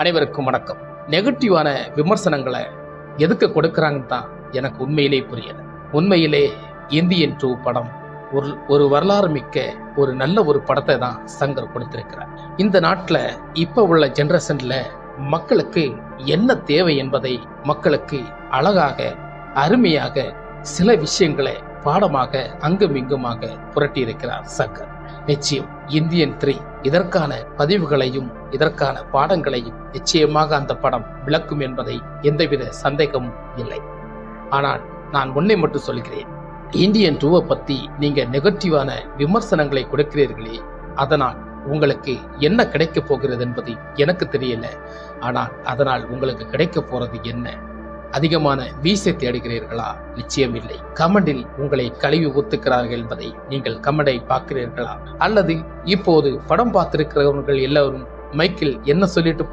அனைவருக்கும் வணக்கம். நெகட்டிவான விமர்சனங்களை எதுக்கு கொடுக்கறாங்கன்னு தான் எனக்கு உண்மையிலே புரியல. உண்மையிலே இந்தியன் 2 படம் ஒரு வரலாறு மிக்க ஒரு நல்ல ஒரு படத்தை தான் சங்கர் கொடுத்திருக்கிறார். இந்த நாட்டில் இப்ப உள்ள ஜெனரேஷன்ல மக்களுக்கு என்ன தேவை என்பதை மக்களுக்கு அழகாக அருமையாக சில விஷயங்களை பாடமாக அங்கும் இங்குமாக புரட்டி இருக்கிறார் சங்கர். நிச்சயம் இந்தியன் 3 இதற்கான பதிவுகளையும் இதற்கான பாடங்களையும் நிச்சயமாக அந்த படம் விளக்கும் என்பதை எந்தவித சந்தேகமும் இல்லை. ஆனால் நான் ஒன்றை மட்டும் சொல்கிறேன், இந்தியன் 2 பத்தி நீங்க நெகட்டிவான விமர்சனங்களை கொடுக்கிறீர்களே, அதனால் உங்களுக்கு என்ன கிடைக்க போகிறது என்பது எனக்கு தெரியல. ஆனால் அதனால் உங்களுக்கு கிடைக்க போறது என்ன? அதிகமான வீசை தேடுகிறீர்களா? நிச்சயம் இல்லை. கமெண்டில் உங்களை கழுவி ஊத்துக்கிறார்கள் என்பதை நீங்கள் கமெண்டை பார்க்கிறீர்களா? அல்லது இப்போது படம் பார்த்திருக்கிறவர்கள் எல்லாரும் மைக்கில் என்ன சொல்லிட்டு